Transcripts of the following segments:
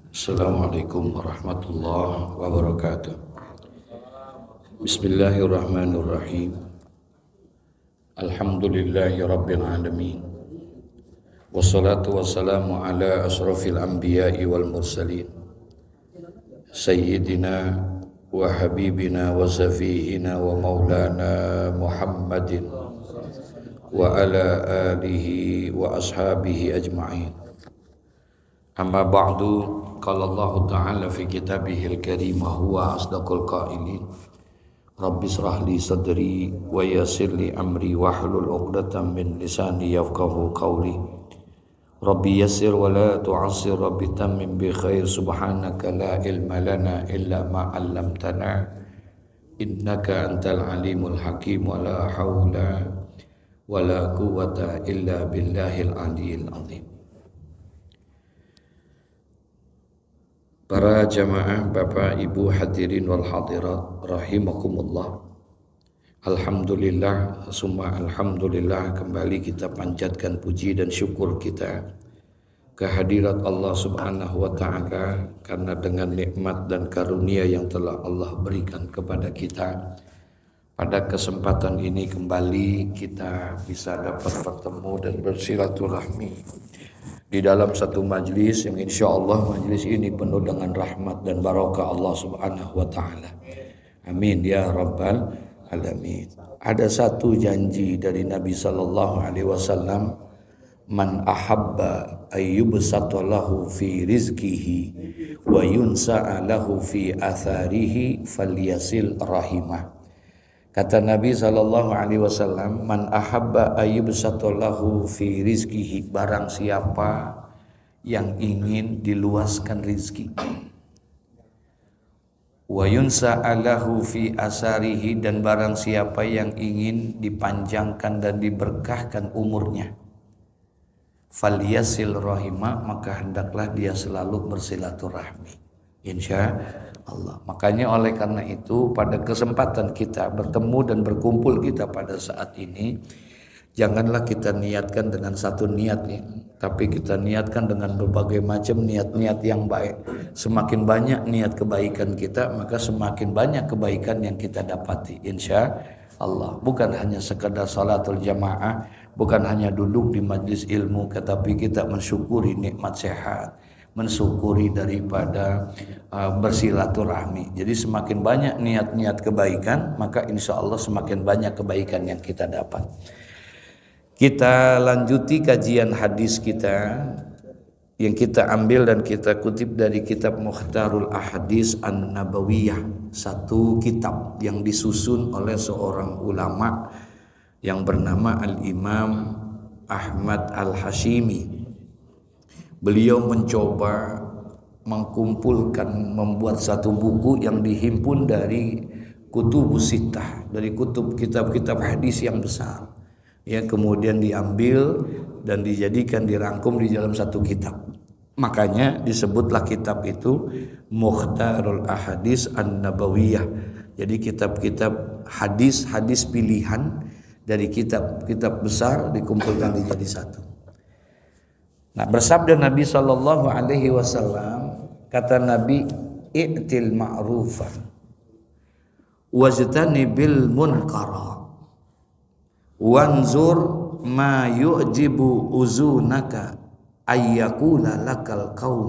Assalamualaikum warahmatullahi wabarakatuh. Bismillahirrahmanirrahim. Alhamdulillahi rabbil alamin. Wassalatu wassalamu ala asrafil anbiya'i wal mursalin. Sayyidina wa habibina wa safihina wa maulana Muhammadin wa ala alihi wa ashabihi ajma'in. Amma ba'du, qala Allah Ta'ala fi kitabihil karim wa huwa asdaqul qailin. Rabbi israh li sadri wa yassir li amri wahlul 'uqdatam min lisani yafqahu qawli. Rabbi yassir wa la tu'assir, Rabbi tammim bi khair, subhanaka la ilma lana illa ma 'allamtana innaka antal alimul hakim, wa la haula wa la quwwata illa billahil aliyyil azim. Para jamaah, Bapak, Ibu, hadirin wal hadirat rahimakumullah. Alhamdulillah, summa alhamdulillah, kembali kita panjatkan puji dan syukur kita kehadirat Allah Subhanahu wa taala, karena dengan nikmat dan karunia yang telah Allah berikan kepada kita, pada kesempatan ini kembali kita bisa dapat bertemu dan bersilaturahmi di dalam satu majlis yang insya Allah majlis ini penuh dengan rahmat dan barakah Allah Subhanahu wa taala. Amin ya rabbal alamin. Ada satu janji dari Nabi sallallahu alaihi wasallam, man ahabba ayyubsata lahu fi rizqihi wa yunsa'a lahu fi atharihi falyasil rahimah. Kata Nabi sallallahu alaihi wasallam, man ahabba ayyubsata lahu fi rizqihi, barang siapa yang ingin diluaskan rizki, wa yunsa'a lahu fi asarihi, dan barang siapa yang ingin dipanjangkan dan diberkahkan umurnya, falyasil rahimah, maka hendaklah dia selalu bersilaturahmi, insya Allah. Makanya oleh karena itu pada kesempatan kita bertemu dan berkumpul kita pada saat ini, janganlah kita niatkan dengan satu niat ya, tapi kita niatkan dengan berbagai macam niat-niat yang baik. Semakin banyak niat kebaikan kita, maka semakin banyak kebaikan yang kita dapati insya Allah. Bukan hanya sekedar salatul jamaah, bukan hanya duduk di majlis ilmu, tetapi kita mensyukuri nikmat sehat, mensyukuri daripada bersilaturahmi. Jadi semakin banyak niat-niat kebaikan, maka insya Allah semakin banyak kebaikan yang kita dapat. Kita lanjuti kajian hadis kita yang kita ambil dan kita kutip dari kitab Mukhtarul Ahadits An-Nabawiyah, satu kitab yang disusun oleh seorang ulama yang bernama Al-Imam Ahmad Al-Hashimi. Beliau mencoba mengkumpulkan, membuat satu buku yang dihimpun dari kutubus sittah, dari kitab-kitab hadis yang besar, ya, kemudian diambil dan dijadikan, dirangkum di dalam satu kitab. Makanya disebutlah kitab itu Mukhtarul Ahadits An-Nabawiyah. Jadi kitab-kitab hadis pilihan dari kitab-kitab besar dikumpulkan dijadi satu. Nah, bersabda Nabi sallallahu alaihi wasallam, kata Nabi, i'til ma'rufa wajtanibil munkara wanzur ma yu'jibu uzunaka ayyakula lakal qaum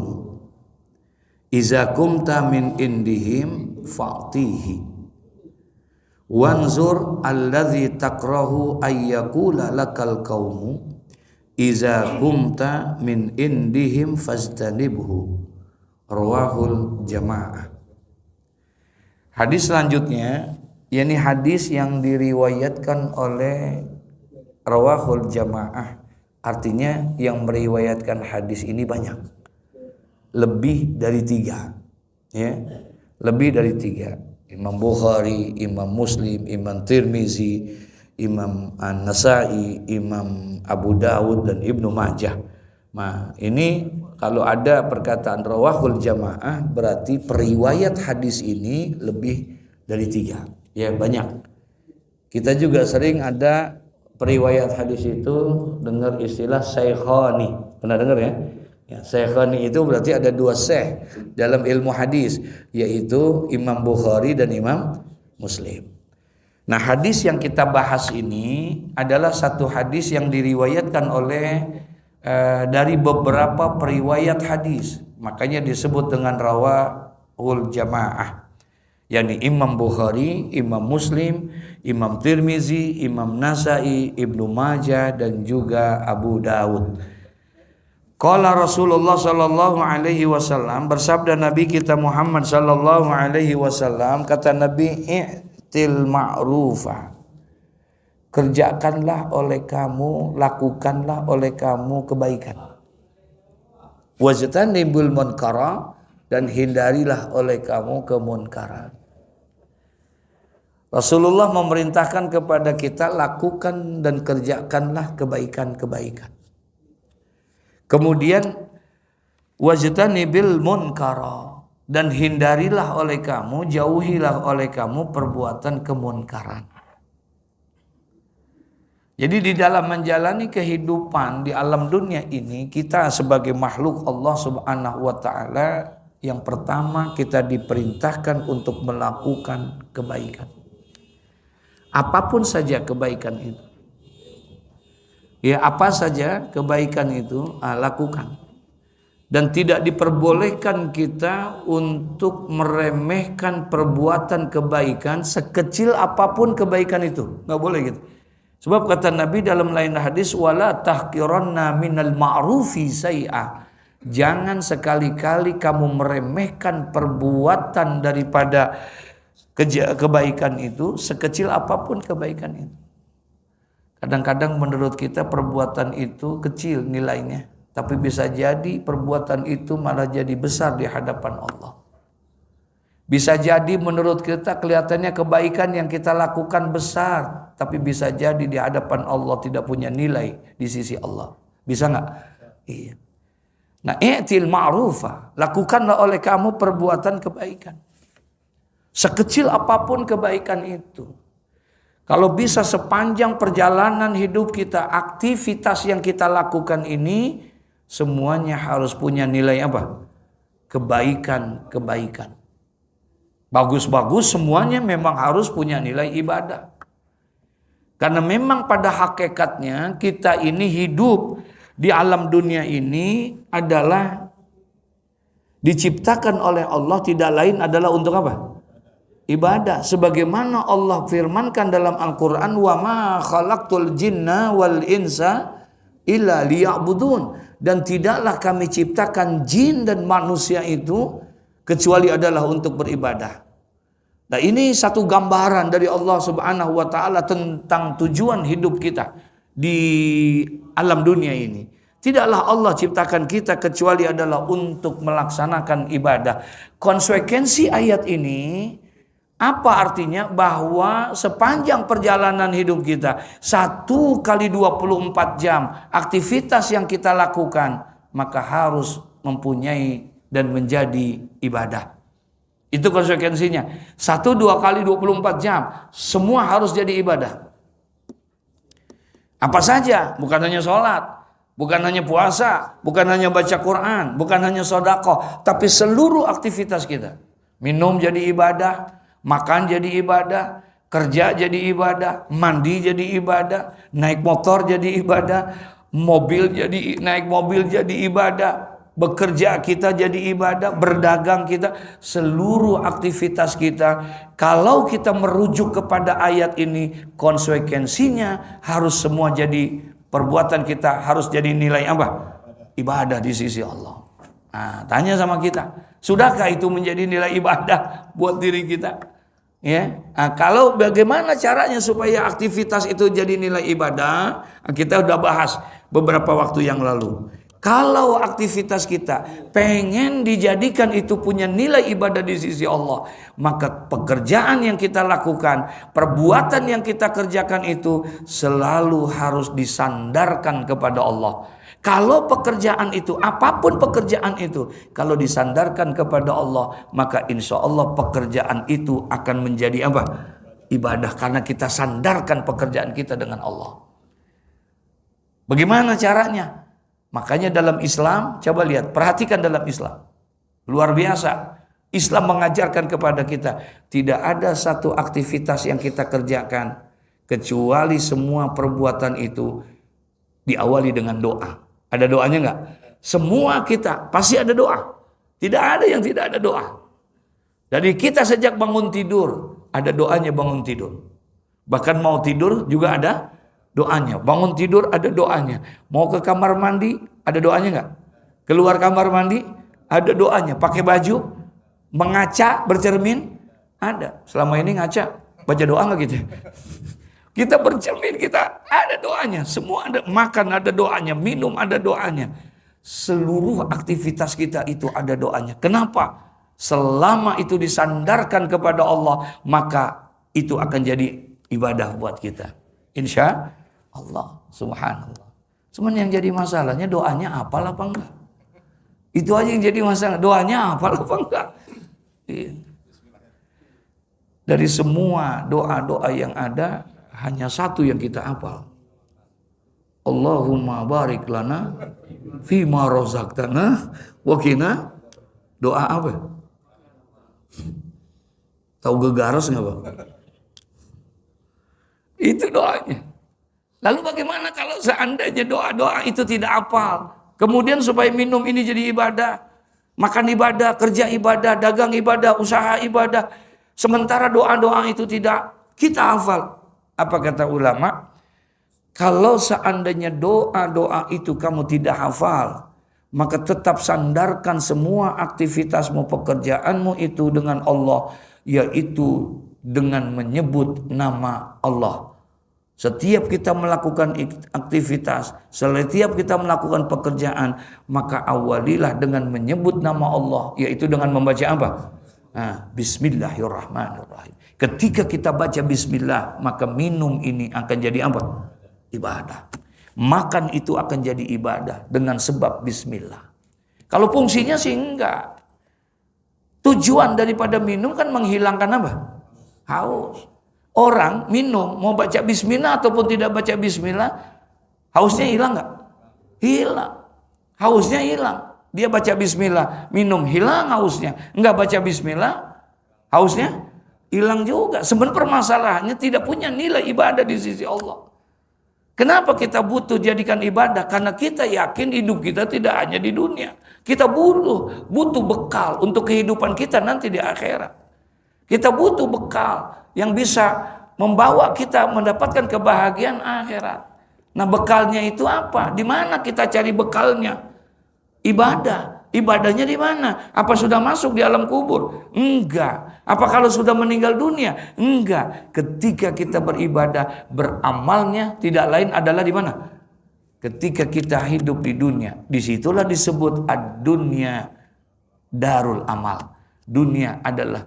iza kumta min indihim fa'tihi wanzur alladhi takrahu ayyakula lakal qaumu iza kumta min indihim fajtanibhu, rawahul jamaah. Hadis selanjutnya, yakni hadis yang diriwayatkan oleh rawahul jamaah, artinya yang meriwayatkan hadis ini banyak, lebih dari 3, ya, lebih dari 3. Imam Bukhari, Imam Muslim, Imam Tirmizi, Imam An-Nasai, Imam Abu Dawud, dan Ibnu Majah. Nah, ini kalau ada perkataan rawahul jamaah, berarti periwayat hadis ini lebih dari 3. Ya, banyak. Kita juga sering ada periwayat hadis itu dengar istilah Syekhani. Pernah dengar ya? Ya, Syekhani itu berarti ada dua syekh dalam ilmu hadis, yaitu Imam Bukhari dan Imam Muslim. Nah, hadis yang kita bahas ini adalah satu hadis yang diriwayatkan oleh dari beberapa periwayat hadis. Makanya disebut dengan rawahul jamaah. yakni Imam Bukhari, Imam Muslim, Imam Tirmizi, Imam Nasai, Ibnu Majah dan juga Abu Dawud. Qala Rasulullah sallallahu alaihi wasallam, bersabda Nabi kita Muhammad sallallahu alaihi wasallam, kata Nabi, i'til ma'rufa, kerjakanlah oleh kamu, lakukanlah oleh kamu kebaikan. Wajtanibul munkara, dan hindarilah oleh kamu kemunkaran. Rasulullah memerintahkan kepada kita, lakukan dan kerjakanlah kebaikan-kebaikan. Kemudian wajtanibil munkara, dan hindarilah oleh kamu, jauhilah oleh kamu perbuatan kemunkaran. Jadi di dalam menjalani kehidupan di alam dunia ini, kita sebagai makhluk Allah Subhanahu wa taala, yang pertama kita diperintahkan untuk melakukan kebaikan. Apapun saja kebaikan itu. Ya, apa saja kebaikan itu lakukan. Dan tidak diperbolehkan kita untuk meremehkan perbuatan kebaikan sekecil apapun kebaikan itu. Nggak boleh gitu. Sebab kata Nabi dalam lain hadis, wala tahqiranna minal ma'rufi sai'a. Jangan sekali-kali kamu meremehkan perbuatan daripada kebaikan itu, sekecil apapun kebaikan itu. Kadang-kadang menurut kita perbuatan itu kecil nilainya, tapi bisa jadi perbuatan itu malah jadi besar di hadapan Allah. Bisa jadi menurut kita kelihatannya kebaikan yang kita lakukan besar, tapi bisa jadi di hadapan Allah tidak punya nilai di sisi Allah. Bisa nggak? Iya. Nah, i'til ma'rufa, lakukanlah oleh kamu perbuatan kebaikan. Sekecil apapun kebaikan itu. Kalau bisa sepanjang perjalanan hidup kita, aktivitas yang kita lakukan ini semuanya harus punya nilai apa? Kebaikan-kebaikan. Bagus-bagus semuanya memang harus punya nilai ibadah. Karena memang pada hakikatnya kita ini hidup di alam dunia ini adalah diciptakan oleh Allah, tidak lain adalah untuk apa? Ibadah. Sebagaimana Allah firmankan dalam Al-Quran, wa ma khalaqtul jinna wal insa illa liya'budun, dan tidaklah kami ciptakan jin dan manusia itu kecuali adalah untuk beribadah. Nah, ini satu gambaran dari Allah Subhanahu wa taala tentang tujuan hidup kita di alam dunia ini. Tidaklah Allah ciptakan kita kecuali adalah untuk melaksanakan ibadah. Konsekuensi ayat ini apa artinya? Bahwa sepanjang perjalanan hidup kita, 1 kali 24 jam aktivitas yang kita lakukan, maka harus mempunyai dan menjadi ibadah. Itu konsekuensinya. 1-2 kali 24 jam semua harus jadi ibadah. Apa saja? Bukan hanya sholat, bukan hanya puasa, bukan hanya baca Quran, bukan hanya sedekah, tapi seluruh aktivitas kita. Minum jadi ibadah, makan jadi ibadah, kerja jadi ibadah, mandi jadi ibadah, naik motor jadi ibadah, naik mobil jadi ibadah, bekerja kita jadi ibadah, berdagang kita, seluruh aktivitas kita. Kalau kita merujuk kepada ayat ini, konsekuensinya harus semua jadi perbuatan kita harus jadi nilai apa? Ibadah di sisi Allah. Nah, tanya sama kita, sudahkah itu menjadi nilai ibadah buat diri kita? Ya, nah, kalau bagaimana caranya supaya aktivitas itu jadi nilai ibadah, kita udah bahas beberapa waktu yang lalu. Kalau aktivitas kita pengen dijadikan itu punya nilai ibadah di sisi Allah, maka pekerjaan yang kita lakukan, perbuatan yang kita kerjakan itu selalu harus disandarkan kepada Allah. Kalau pekerjaan itu, apapun pekerjaan itu, kalau disandarkan kepada Allah, maka insya Allah pekerjaan itu akan menjadi apa? Ibadah, karena kita sandarkan pekerjaan kita dengan Allah. Bagaimana caranya? Makanya dalam Islam, coba lihat, perhatikan dalam Islam. Luar biasa. Islam mengajarkan kepada kita, tidak ada satu aktivitas yang kita kerjakan, kecuali semua perbuatan itu diawali dengan doa. Ada doanya enggak? Semua kita pasti ada doa. Tidak ada yang tidak ada doa. Dari kita sejak bangun tidur, ada doanya bangun tidur. Bahkan mau tidur juga ada doanya. Bangun tidur ada doanya. Mau ke kamar mandi, ada doanya enggak? Keluar kamar mandi, ada doanya. Pakai baju, mengaca, bercermin, ada. Selama ini ngaca, baca doa enggak gitu? Kita bercermin, kita ada doanya. Semua ada, makan ada doanya, minum ada doanya. Seluruh aktivitas kita itu ada doanya. Kenapa? Selama itu disandarkan kepada Allah, maka itu akan jadi ibadah buat kita. Insya Allah, subhanallah. Cuman yang jadi masalahnya doanya hafal apa enggak? Itu aja yang jadi masalah. Doanya hafal apa enggak? Iya. Dari semua doa-doa yang ada, hanya satu yang kita hafal. Allahumma barik lana fima razaqtana wa qina. Doa apa? Tahu gegaros enggak, Bang? Itu doanya. Lalu bagaimana kalau seandainya doa-doa itu tidak hafal? Kemudian supaya minum ini jadi ibadah, makan ibadah, kerja ibadah, dagang ibadah, usaha ibadah. Sementara doa-doa itu tidak kita hafal. Apa kata ulama? Kalau seandainya doa-doa itu kamu tidak hafal, maka tetap sandarkan semua aktivitasmu, pekerjaanmu itu dengan Allah, yaitu dengan menyebut nama Allah. Setiap kita melakukan aktivitas, setiap kita melakukan pekerjaan, maka awalilah dengan menyebut nama Allah, yaitu dengan membaca apa? Bismillahirrahmanirrahim. Ketika kita baca bismillah, maka minum ini akan jadi apa? Ibadah. Makan itu akan jadi ibadah dengan sebab bismillah. Kalau fungsinya sih enggak. Tujuan daripada minum kan menghilangkan apa? Haus. Orang minum mau baca bismillah ataupun tidak baca bismillah, hausnya hilang enggak? Hilang. Hausnya hilang. Dia baca bismillah, minum, hilang hausnya. Enggak baca bismillah, hausnya hilang juga. Sebenarnya permasalahannya tidak punya nilai ibadah di sisi Allah. Kenapa kita butuh jadikan ibadah? Karena kita yakin hidup kita tidak hanya di dunia. Kita butuh bekal untuk kehidupan kita nanti di akhirat. Kita butuh bekal yang bisa membawa kita mendapatkan kebahagiaan akhirat. Nah, bekalnya itu apa? Di mana kita cari bekalnya? Ibadah. Ibadahnya di mana? Apa sudah masuk di alam kubur? Enggak. Apa kalau sudah meninggal dunia? Enggak. Ketika kita beribadah, beramalnya tidak lain adalah di mana? Ketika kita hidup di dunia. Disitulah disebut ad-dunya darul amal. Dunia adalah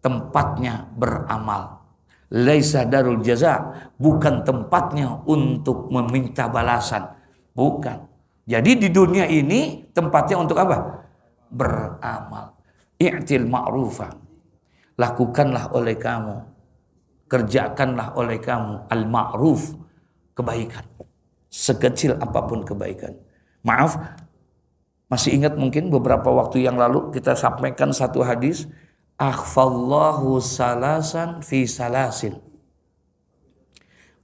tempatnya beramal. Laisa darul jaza, bukan tempatnya untuk meminta balasan. Bukan. Jadi di dunia ini tempatnya untuk apa? Beramal. I'til ma'rufah. Lakukanlah oleh kamu. Kerjakanlah oleh kamu al-ma'ruf, kebaikan. Sekecil apapun kebaikan. Maaf, masih ingat mungkin beberapa waktu yang lalu kita sampaikan satu hadis. Akhfallahu salasan fi salasin.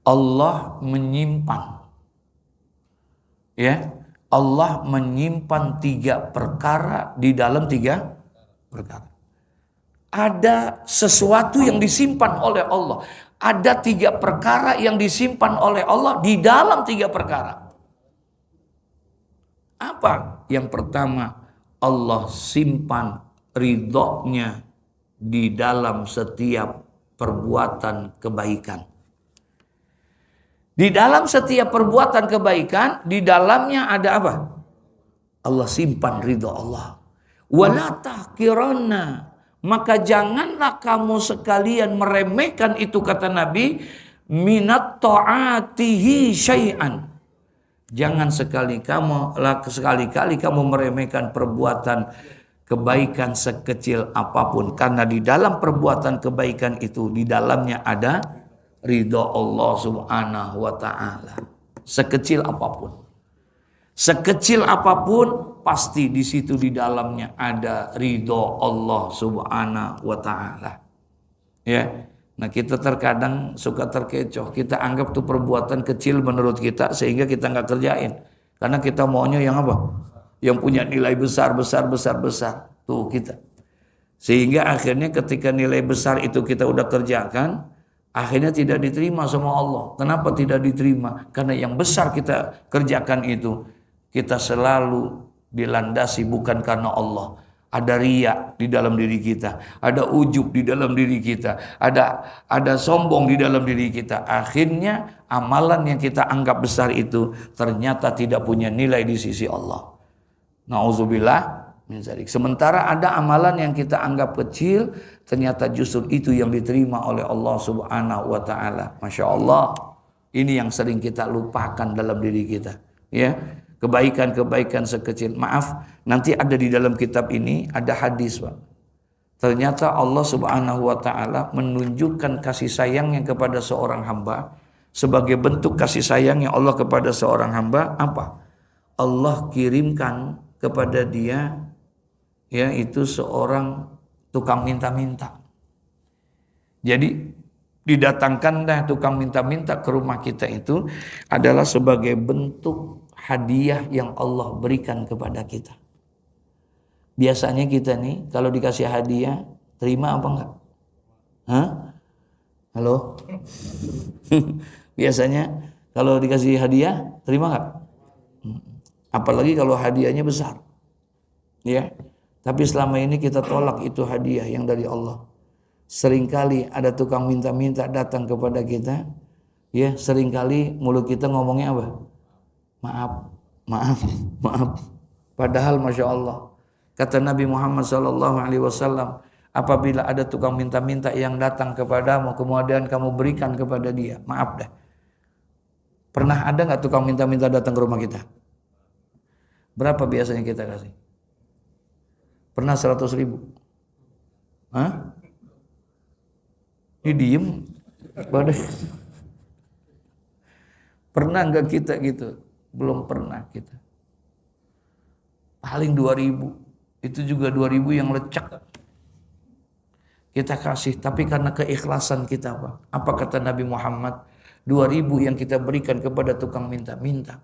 Allah menyimpan. Ya. Allah menyimpan 3 perkara di dalam 3 perkara. Ada sesuatu yang disimpan oleh Allah. Ada 3 perkara yang disimpan oleh Allah di dalam 3 perkara. Apa? Yang pertama, Allah simpan ridhonya di dalam setiap perbuatan kebaikan. Di dalam setiap perbuatan kebaikan, di dalamnya ada apa? Allah simpan ridho Allah. Wala tahqiranna, maka janganlah kamu sekalian meremehkan itu, kata Nabi, minat ta'atihi syai'an. Jangan sekali-kali kamu meremehkan perbuatan kebaikan sekecil apapun, karena di dalam perbuatan kebaikan itu di dalamnya ada ridho Allah subhanahu wa ta'ala. Sekecil apapun. Sekecil apapun, pasti di situ di dalamnya ada ridho Allah Subhanahu wa Ta'ala. Ya, nah kita terkadang suka terkecoh. Kita anggap tuh perbuatan kecil menurut kita sehingga kita nggak kerjain. Karena kita maunya yang apa? Yang punya nilai besar. Tuh kita. Sehingga akhirnya ketika nilai besar itu kita udah kerjakan, akhirnya tidak diterima sama Allah. Kenapa tidak diterima? Karena yang besar kita kerjakan itu, kita selalu dilandasi bukan karena Allah. Ada riya di dalam diri kita, ada ujub di dalam diri kita, ada sombong di dalam diri kita. Akhirnya amalan yang kita anggap besar itu ternyata tidak punya nilai di sisi Allah. Nauzubillah min dzalik. Sementara ada amalan yang kita anggap kecil, ternyata justru itu yang diterima oleh Allah Subhanahu wa Ta'ala. Masya Allah, ini yang sering kita lupakan dalam diri kita, ya. Kebaikan-kebaikan sekecil. Maaf, nanti ada di dalam kitab ini ada hadis, Pak. Ternyata Allah Subhanahu wa Ta'ala menunjukkan kasih sayangnya kepada seorang hamba. Sebagai bentuk kasih sayangnya Allah kepada seorang hamba, apa? Allah kirimkan kepada dia, yaitu seorang tukang minta-minta. Jadi didatangkan dah tukang minta-minta ke rumah kita itu adalah sebagai bentuk hadiah yang Allah berikan kepada kita. Biasanya kita nih kalau dikasih hadiah, terima apa enggak? Hah? Halo? Biasanya kalau dikasih hadiah, terima enggak? Apalagi kalau hadiahnya besar. Ya. Tapi selama ini kita tolak itu hadiah yang dari Allah. Seringkali ada tukang minta-minta datang kepada kita, ya, seringkali mulut kita ngomongnya apa? Maaf. Padahal Masya Allah, kata Nabi Muhammad SAW, apabila ada tukang minta-minta yang datang kepadamu, kemudian kamu berikan kepada dia, maaf dah. Pernah ada nggak tukang minta-minta datang ke rumah kita? Berapa biasanya kita kasih? Pernah 100.000? Hah? Ini diem? Pernah nggak kita gitu? Belum pernah kita. Paling 2.000. Itu juga 2.000 yang lecak. Kita kasih, tapi karena keikhlasan kita, Pak. Apa kata Nabi Muhammad? 2.000 yang kita berikan kepada tukang minta-minta.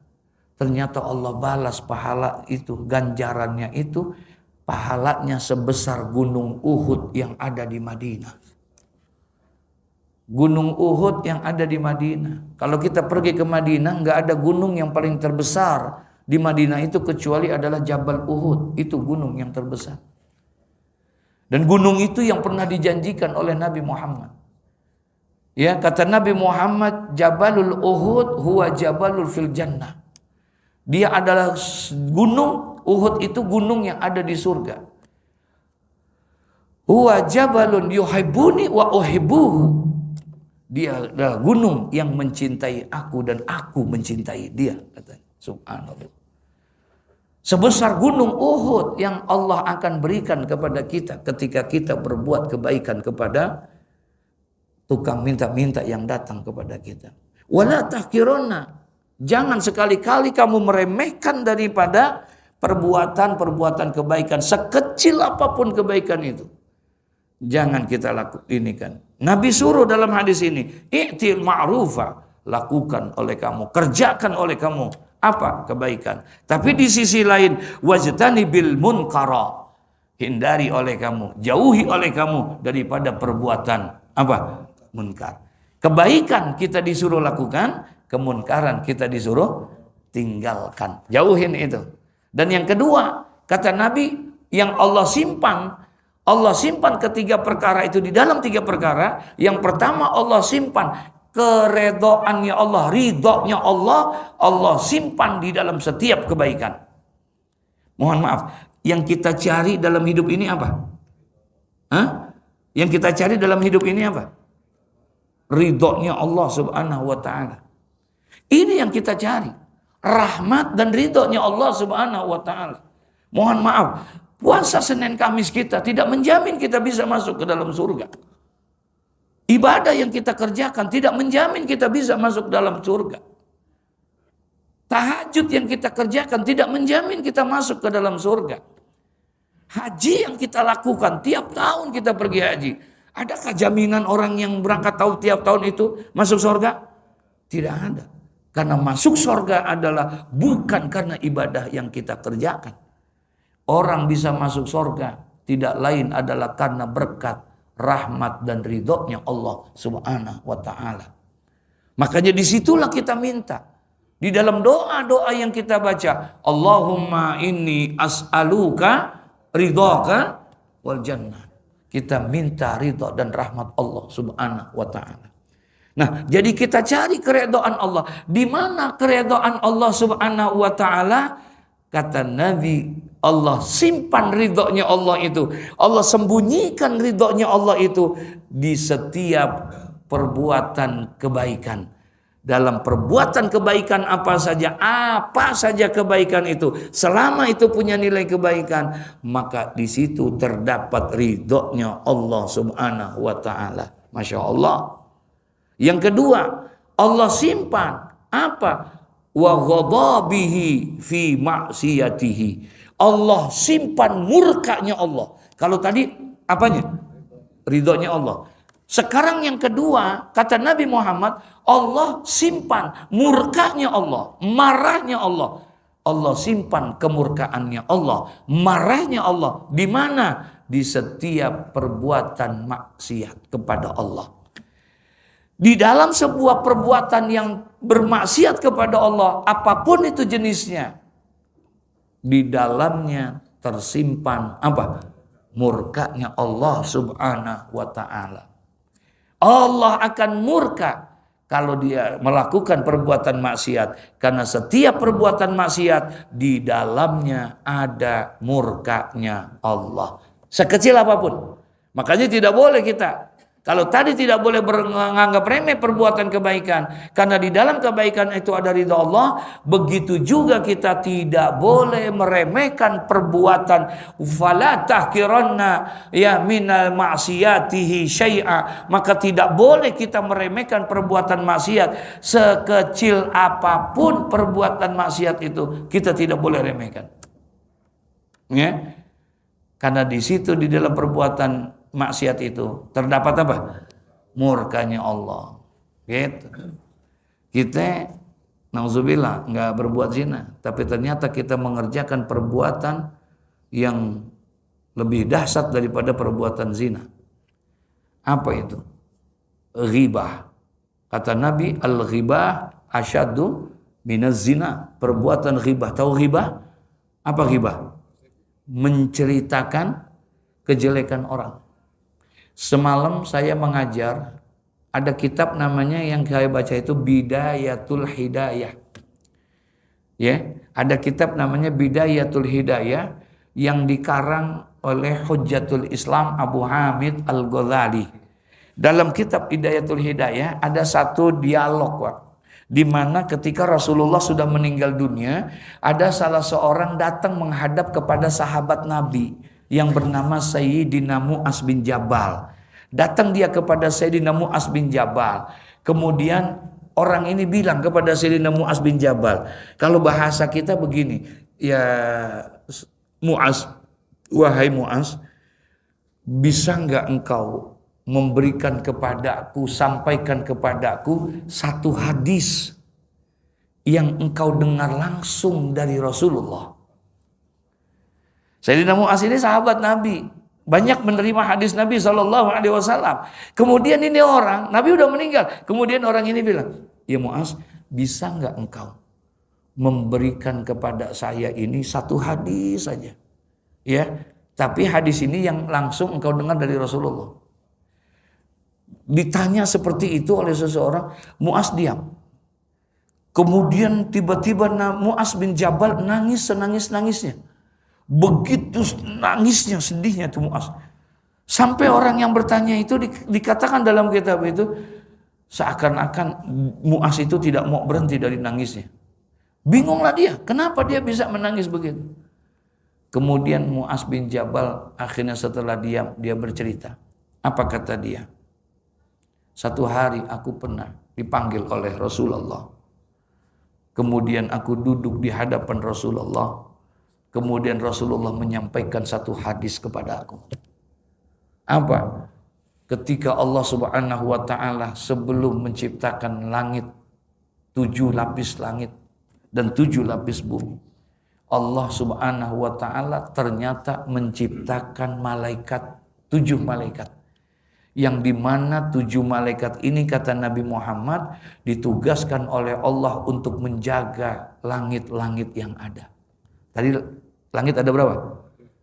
Ternyata Allah balas pahala itu, ganjarannya itu, pahalanya sebesar gunung Uhud yang ada di Madinah. Gunung Uhud yang ada di Madinah. Kalau kita pergi ke Madinah, nggak ada gunung yang paling terbesar di Madinah itu kecuali adalah Jabal Uhud. Itu gunung yang terbesar. Dan gunung itu yang pernah dijanjikan oleh Nabi Muhammad. Ya, kata Nabi Muhammad, Jabalul Uhud huwa jabalul fil jannah. Dia adalah gunung Uhud, itu gunung yang ada di surga. Huwa jabalun yuhibbuni wa uhibbuhu. Dia adalah gunung yang mencintai aku dan aku mencintai dia, katanya. Subhanallah. Sebesar gunung Uhud yang Allah akan berikan kepada kita ketika kita berbuat kebaikan kepada tukang minta-minta yang datang kepada kita. Wala tahkironna. Jangan sekali-kali kamu meremehkan daripada perbuatan-perbuatan kebaikan, sekecil apapun kebaikan itu. Jangan kita lakukan ini kan. Nabi suruh dalam hadis ini, i'til ma'rufa, lakukan oleh kamu, kerjakan oleh kamu apa? Kebaikan. Tapi di sisi lain, wajtanibil munkara, hindari oleh kamu, jauhi oleh kamu daripada perbuatan apa? Munkar. Kebaikan kita disuruh lakukan, kemunkaran kita disuruh tinggalkan. Jauhin itu. Dan yang kedua, kata Nabi, yang Allah simpan ketiga perkara itu di dalam tiga perkara. Yang pertama Allah simpan keredoannya Allah, ridhonya Allah, Allah simpan di dalam setiap kebaikan. Mohon maaf, yang kita cari dalam hidup ini apa? Hah? Yang kita cari dalam hidup ini apa? Ridhonya Allah Subhanahu wa Ta'ala. Ini yang kita cari, rahmat dan ridhonya Allah Subhanahu wa Ta'ala. Mohon maaf, puasa Senin Kamis kita tidak menjamin kita bisa masuk ke dalam surga. Ibadah yang kita kerjakan tidak menjamin kita bisa masuk dalam surga. Tahajud yang kita kerjakan tidak menjamin kita masuk ke dalam surga. Haji yang kita lakukan, tiap tahun kita pergi haji. Adakah jaminan orang yang berangkat tiap tahun itu masuk surga? Tidak ada. Karena masuk surga adalah bukan karena ibadah yang kita kerjakan. Orang bisa masuk surga tidak lain adalah karena berkat, rahmat dan ridhonya Allah Subhanahu wa ta'ala. Makanya disitulah kita minta. Di dalam doa-doa yang kita baca, Allahumma inni as'aluka ridhaka wal jannah. Kita minta ridha dan rahmat Allah Subhanahu wa ta'ala. Nah, jadi kita cari keridhaan Allah. Di mana keridhaan Allah Subhanahu wa ta'ala? Kata Nabi, Allah simpan ridhonya Allah itu. Allah sembunyikan ridhonya Allah itu di setiap perbuatan kebaikan. Dalam perbuatan kebaikan apa saja kebaikan itu, selama itu punya nilai kebaikan, maka di situ terdapat ridhonya Allah Subhanahu wa ta'ala. Masya Allah. Yang kedua, Allah simpan apa? Wa ghadabihi fi ma'siyatihi. Allah simpan murkanya Allah. Kalau tadi apanya? Ridhonya Allah. Sekarang yang kedua, kata Nabi Muhammad, Allah simpan murkanya Allah, marahnya Allah. Allah simpan kemurkaannya Allah, marahnya Allah. Di mana? Di setiap perbuatan maksiat kepada Allah. Di dalam sebuah perbuatan yang bermaksiat kepada Allah, apapun itu jenisnya, di dalamnya tersimpan apa? Murkanya Allah Subhanahu wa ta'ala. Allah akan murka kalau dia melakukan perbuatan maksiat, karena setiap perbuatan maksiat di dalamnya ada murkanya Allah. Sekecil apapun. Makanya tidak boleh kita, kalau tadi tidak boleh menganggap remeh perbuatan kebaikan, karena di dalam kebaikan itu ada ridha Allah, begitu juga kita tidak boleh meremehkan perbuatan fala tahqiranna ya minal ma'siyatihi syai'a. Maka tidak boleh kita meremehkan perbuatan maksiat, sekecil apapun perbuatan maksiat itu kita tidak boleh remehkan. Ya. Karena di situ di dalam perbuatan maksiat itu terdapat apa? Murkanya Allah. Gitu. Kita nauzubillah nggak berbuat zina, tapi ternyata kita mengerjakan perbuatan yang lebih dahsyat daripada perbuatan zina. Apa itu? Ghibah. Kata Nabi, al-ghibah asyaddu minaz zina. Perbuatan ghibah. Tahu ghibah? Apa ghibah? Menceritakan kejelekan orang. Semalam saya mengajar, ada kitab namanya yang saya baca itu Bidayatul Hidayah. Ya, ada kitab namanya Bidayatul Hidayah yang dikarang oleh Hujjatul Islam Abu Hamid Al-Ghazali. Dalam kitab Bidayatul Hidayah ada satu dialog, Pak, di mana ketika Rasulullah sudah meninggal dunia, ada salah seorang datang menghadap kepada sahabat Nabi yang bernama Sayyidina Mu'az bin Jabal. Datang dia kepada Sayyidina Mu'az bin Jabal. Kemudian orang ini bilang kepada Sayyidina Mu'az bin Jabal, kalau bahasa kita begini, ya Mu'az, wahai Mu'az, bisa enggak engkau memberikan kepadaku, sampaikan kepadaku satu hadis yang engkau dengar langsung dari Rasulullah. Sayyidina Mu'az ini sahabat Nabi, banyak menerima hadis Nabi SAW. Kemudian ini orang, Nabi udah meninggal. Kemudian orang ini bilang, ya Mu'az, bisa nggak engkau memberikan kepada saya ini satu hadis saja, ya? Tapi hadis ini yang langsung engkau dengar dari Rasulullah. Ditanya seperti itu oleh seseorang, Mu'az diam. Kemudian tiba-tiba Mu'az bin Jabal nangis senangis-nangisnya. Begitu nangisnya, sedihnya tuh Mu'az. Sampai orang yang bertanya itu dikatakan dalam kitab itu, seakan-akan Mu'az itu tidak mau berhenti dari nangisnya. Bingunglah dia, kenapa dia bisa menangis begitu. Kemudian Mu'az bin Jabal akhirnya setelah diam, dia bercerita. Apa kata dia? Satu hari aku pernah dipanggil oleh Rasulullah. Kemudian aku duduk di hadapan Rasulullah. Kemudian Rasulullah menyampaikan satu hadis kepada aku. Apa? Ketika Allah Subhanahu wa ta'ala sebelum menciptakan langit, 7 lapis langit dan 7 lapis bumi, Allah Subhanahu wa ta'ala ternyata menciptakan malaikat, 7 malaikat. Yang dimana 7 malaikat ini, kata Nabi Muhammad, ditugaskan oleh Allah untuk menjaga langit-langit yang ada. Tadi langit ada berapa?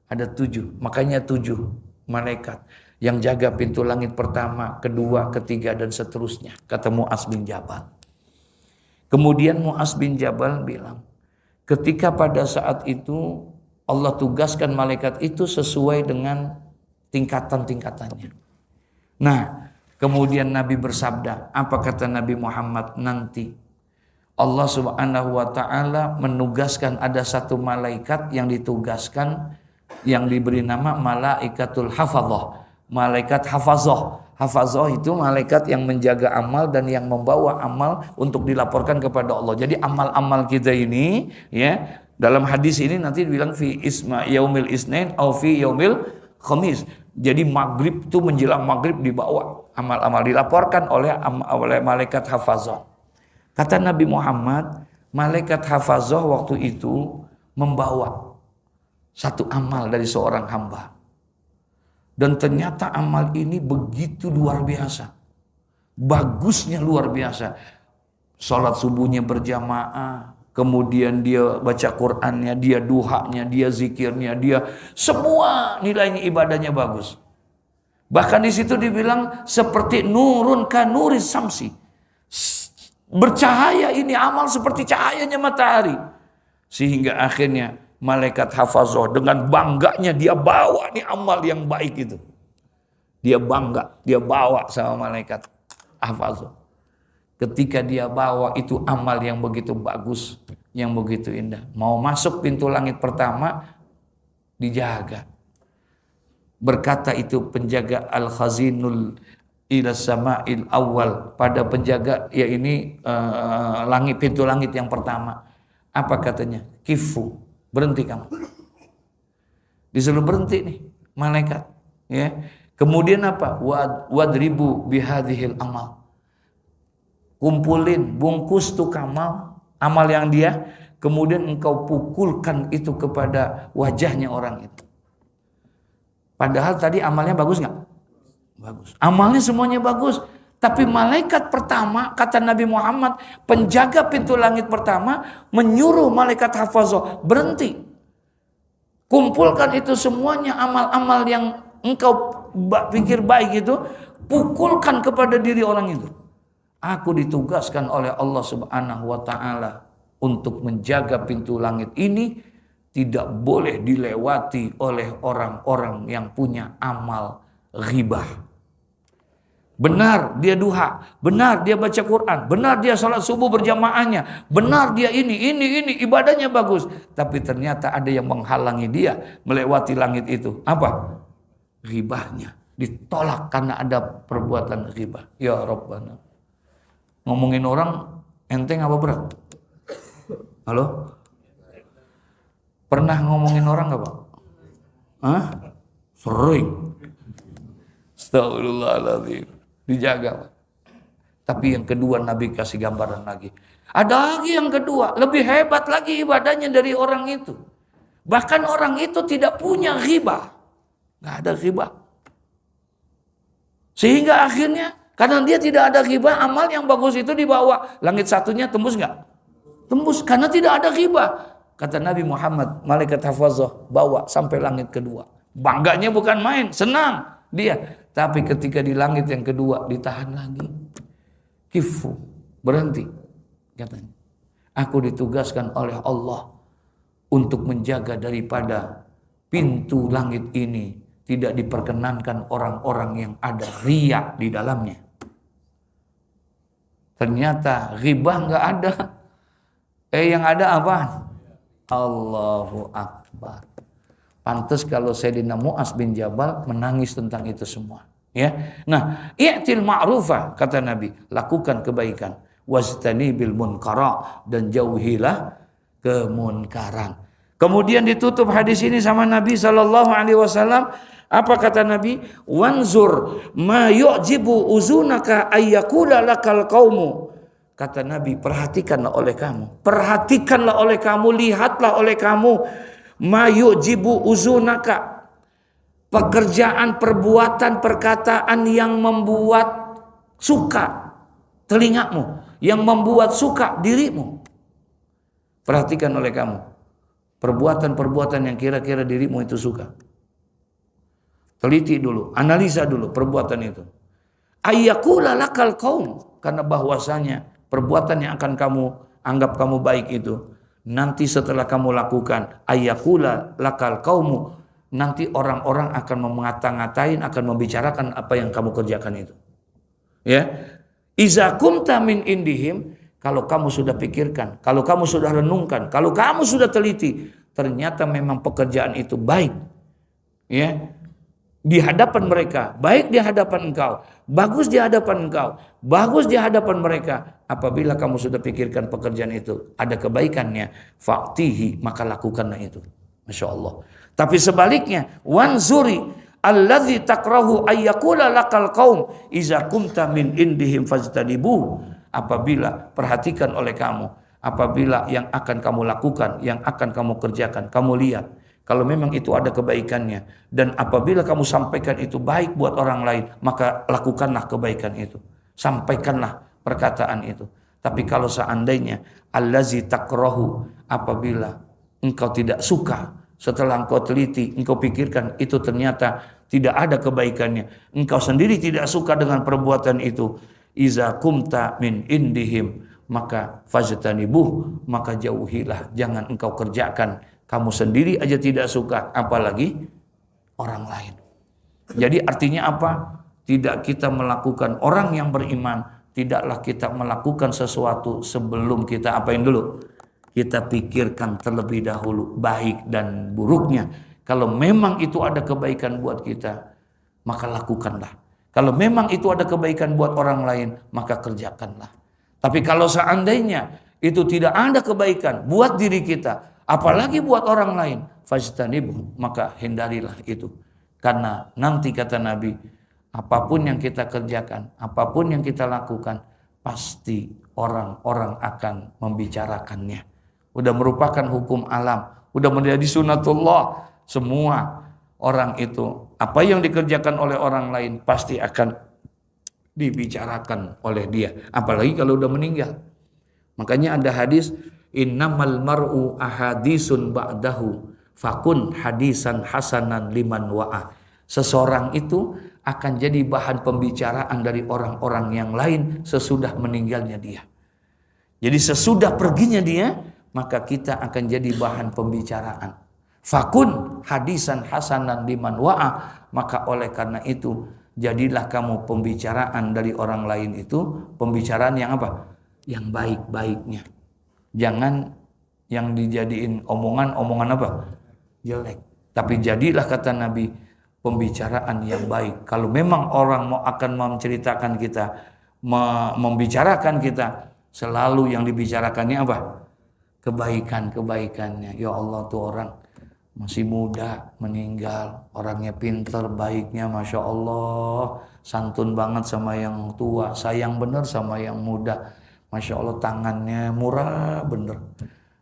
Ada 7. Makanya 7 malaikat yang jaga pintu langit pertama, kedua, ketiga, dan seterusnya. Kata Mu'adz bin Jabal. Kemudian Mu'adz bin Jabal bilang, ketika pada saat itu Allah tugaskan malaikat itu sesuai dengan tingkatan-tingkatannya. Nah, kemudian Nabi bersabda, apa kata Nabi Muhammad? Nanti Allah Subhanahu wa ta'ala menugaskan ada satu malaikat yang ditugaskan, yang diberi nama Malaikatul Hafadzah, malaikat hafazah. Hafazah itu malaikat yang menjaga amal dan yang membawa amal untuk dilaporkan kepada Allah. Jadi amal-amal kita ini, ya, dalam hadis ini nanti dibilang fi isma yaumil isnain au fi yaumil khamis. Jadi maghrib itu menjelang maghrib dibawa amal-amal, dilaporkan oleh malaikat hafazah. Kata Nabi Muhammad, malaikat hafazah waktu itu membawa satu amal dari seorang hamba. Dan ternyata amal ini begitu luar biasa. Bagusnya luar biasa. Salat subuhnya berjamaah, kemudian dia baca Qur'annya, dia duhanya, dia zikirnya, dia semua nilainya ibadahnya bagus. Bahkan di situ dibilang seperti nurun kanuris samsi. Bercahaya ini amal seperti cahayanya matahari. Sehingga akhirnya malaikat hafazah dengan bangganya dia bawa nih amal yang baik itu. Dia bangga, dia bawa sama malaikat hafazah. Ketika dia bawa itu amal yang begitu bagus, yang begitu indah. Mau masuk pintu langit pertama, dijaga. Berkata itu penjaga al-khazinul ila sama'il awal, pada penjaga ya ini langit, pintu langit yang pertama. Apa katanya? Kifu, berhenti kamu. Disuruh berhenti nih malaikat, ya. Kemudian apa? Wadribu bihadhil amal. Kumpulin, bungkus tuh amal yang dia, kemudian engkau pukulkan itu kepada wajahnya orang itu. Padahal tadi amalnya bagus nggak? Bagus. Amalnya semuanya bagus. Tapi malaikat pertama, kata Nabi Muhammad, penjaga pintu langit pertama, menyuruh malaikat hafazah, berhenti. Kumpulkan itu semuanya amal-amal yang engkau pikir baik itu, pukulkan kepada diri orang itu. Aku ditugaskan oleh Allah Subhanahu wa ta'ala untuk menjaga pintu langit ini tidak boleh dilewati oleh orang-orang yang punya amal ghibah. Benar dia duha, benar dia baca Quran, benar dia salat subuh berjamaahnya, benar dia ini ibadahnya bagus. Tapi ternyata ada yang menghalangi dia melewati langit itu. Apa? Ghibahnya. Ditolak karena ada perbuatan ghibah. Ya Rabbana. Ngomongin orang enteng apa berat? Halo? Pernah ngomongin orang gak Pak? Hah? Sering. Astagfirullahaladzim. Dijaga Pak. Tapi yang kedua Nabi kasih gambaran lagi. Ada lagi yang kedua, lebih hebat lagi ibadahnya dari orang itu. Bahkan orang itu tidak punya ghibah. Gak ada ghibah. Sehingga akhirnya karena dia tidak ada ghibah, amal yang bagus itu dibawa. Langit satunya tembus gak? Tembus karena tidak ada ghibah. Kata Nabi Muhammad, malaikat hafazah bawa sampai langit kedua. Bangganya bukan main, senang dia. Tapi ketika di langit yang kedua ditahan lagi. Kifu, berhenti katanya. Aku ditugaskan oleh Allah untuk menjaga daripada pintu langit ini tidak diperkenankan orang-orang yang ada riya di dalamnya. Ternyata ghibah nggak ada. Yang ada apa? Allahu Akbar. Pantas kalau Sayyidina Mu'adz bin Jabal menangis tentang itu semua. Ya, nah, i'til ma'rufa kata Nabi, lakukan kebaikan. wajtanibil munkara, dan jauhilah kemunkaran. Kemudian ditutup hadis ini sama Nabi sallallahu alaihi wasallam. Apa kata Nabi? Wanzur ma yu'jibu uzunaka ayyakula lakal qaumu. Kata Nabi, perhatikanlah oleh kamu, lihatlah oleh kamu, ma yu'jibu uzunaka, pekerjaan, perbuatan, perkataan yang membuat suka telingamu, yang membuat suka dirimu. Perhatikan oleh kamu perbuatan-perbuatan yang kira-kira dirimu itu suka. Teliti dulu, analisa dulu perbuatan itu. Ayyakula lakal qaum, karena bahwasanya perbuatan yang akan kamu anggap kamu baik itu, nanti setelah kamu lakukan, ayyakula lakal qaumu, nanti orang-orang akan mengata-ngatain, akan membicarakan apa yang kamu kerjakan itu. Ya. Iza kumta min indihim, kalau kamu sudah pikirkan, kalau kamu sudah renungkan, kalau kamu sudah teliti, ternyata memang pekerjaan itu baik. Ya. Di hadapan mereka, baik di hadapan engkau, bagus di hadapan engkau, bagus di hadapan mereka. Apabila kamu sudah pikirkan pekerjaan itu ada kebaikannya, faktihi, maka lakukanlah itu. Masya Allah. Tapi sebaliknya, wanzuri alladzi takrahu ayyakula lakal qaum iza kumta min indihim fajtanibuh. Apabila, perhatikan oleh kamu, apabila yang akan kamu lakukan, yang akan kamu kerjakan, kamu lihat kalau memang itu ada kebaikannya, dan apabila kamu sampaikan itu baik buat orang lain, maka lakukanlah kebaikan itu, sampaikanlah perkataan itu. Tapi kalau seandainya allazi takrahu, apabila engkau tidak suka, setelah engkau teliti, engkau pikirkan itu ternyata tidak ada kebaikannya, engkau sendiri tidak suka dengan perbuatan itu, iza kumta min indihim, maka fajtanibuh, maka jauhilah, jangan engkau kerjakan. Kamu sendiri aja tidak suka, apalagi orang lain. Jadi artinya apa? Tidak kita melakukan, orang yang beriman, tidaklah kita melakukan sesuatu sebelum kita apain dulu? Kita pikirkan terlebih dahulu baik dan buruknya. Kalau memang itu ada kebaikan buat kita, maka lakukanlah. Kalau memang itu ada kebaikan buat orang lain, maka kerjakanlah. Tapi kalau seandainya itu tidak ada kebaikan buat diri kita, apalagi buat orang lain, fajtanibuh, maka hindarilah itu. Karena nanti kata Nabi, apapun yang kita kerjakan, apapun yang kita lakukan, pasti orang-orang akan membicarakannya. Udah merupakan hukum alam, udah menjadi sunatullah. Semua orang itu, apa yang dikerjakan oleh orang lain pasti akan dibicarakan oleh dia. Apalagi kalau udah meninggal. Makanya ada hadis, innamal mar'u ahadisun ba'dahu fakun hadisan hasanan liman wa'a. Seseorang itu akan jadi bahan pembicaraan dari orang-orang yang lain sesudah meninggalnya dia. Jadi sesudah perginya dia, maka kita akan jadi bahan pembicaraan. Fakun hadisan hasanan liman wa'a, maka oleh karena itu jadilah kamu pembicaraan dari orang lain itu, pembicaraan yang apa? Yang baik-baiknya. Jangan yang dijadiin omongan apa? Jelek. Tapi jadilah kata Nabi pembicaraan yang baik. Kalau memang orang mau akan menceritakan kita, membicarakan kita, selalu yang dibicarakannya apa? Kebaikan-kebaikannya. Ya Allah, tuh orang masih muda meninggal, orangnya pintar, baiknya Masya Allah, santun banget sama yang tua, sayang bener sama yang muda. Masya Allah, tangannya murah bener.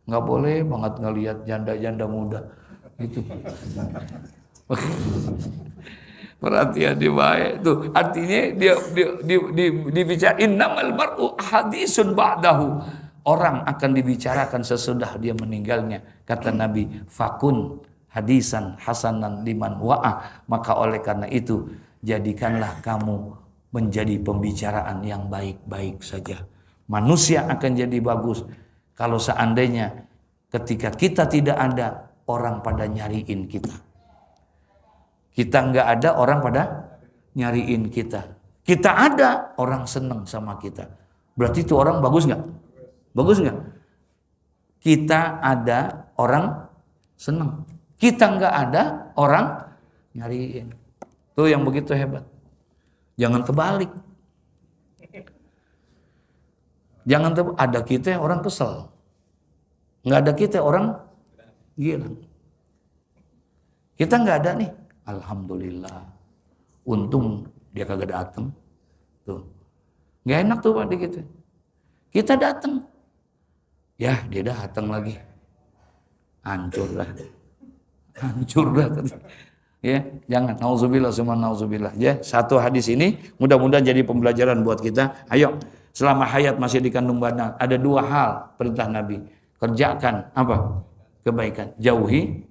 Nggak boleh banget ngelihat janda-janda muda gitu. Perhatian dia baik tuh. Artinya dia dibicara innamal mar'u hadisun ba'dahu. Orang akan dibicarakan sesudah dia meninggalnya. Kata Nabi, fakun hadisan hasanan liman wa'a. Maka oleh karena itu, jadikanlah kamu menjadi pembicaraan yang baik-baik saja. Manusia akan jadi bagus kalau seandainya ketika kita tidak ada, orang pada nyariin kita. Kita nggak ada, orang pada nyariin kita. Kita ada, orang seneng sama kita. Berarti itu orang bagus nggak? Bagus nggak? Kita ada, orang seneng. Kita nggak ada, orang nyariin. Tuh yang begitu hebat. Jangan kebalik. Jangan ada kita orang kesel. Nggak ada kita orang girang. Kita nggak ada nih. Alhamdulillah. Untung dia kagak datang. Tuh. Nggak enak tuh Pak di kita. Kita datang. Ya dia datang lagi. Hancur dah. Ya, jangan. Nauzubillah semua nauzubillah. Ya, satu hadis ini mudah-mudahan jadi pembelajaran buat kita. Ayo, selama hayat masih dikandung badan, ada dua hal perintah Nabi. Kerjakan apa? Kebaikan. Jauhi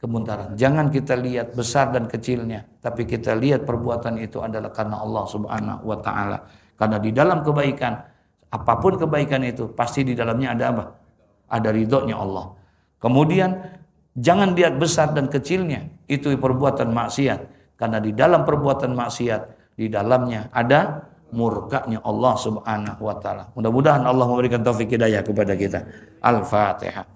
kemunkaran. Jangan kita lihat besar dan kecilnya, tapi kita lihat perbuatan itu adalah karena Allah Subhanahu wa taala. Karena di dalam kebaikan, apapun kebaikan itu pasti di dalamnya ada apa? Ada ridhonya Allah. Kemudian jangan lihat besar dan kecilnya, itu perbuatan maksiat. Karena di dalam perbuatan maksiat, di dalamnya ada murkanya Allah Subhanahu wa taala. Mudah-mudahan Allah memberikan taufik hidayah kepada kita. Al-Fatihah.